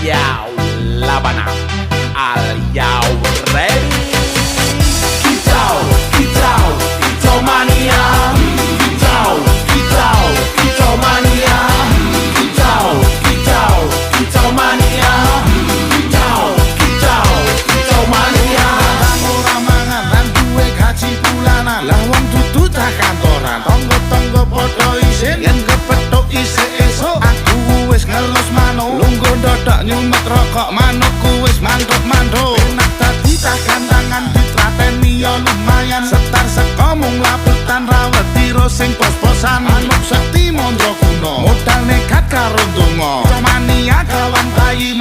Yo, Labana, are you ready? Kicau, kicau, kicau mania. Kicau, kicau, kicau mania. Kicau, kicau, kicau mania. Kicau, kicau, kicau mania. Ora mangan lan duwe gaji bulanan, lah wong dudu tak kantoran. Tonggo-tonggo padha isin yen kepethuk isih esuk. Aku wis ngelus manuk, lungguh ndodok nyumet rokok manukku wis mantuk-mantuk. Enak dadi tak gantangan ditrateni ya lumayan. Setar seko mung laputan rawet tiro sing pos-posan. Manuk sekti mondro kuno, modal nekat karo donga. Mania kawan bayi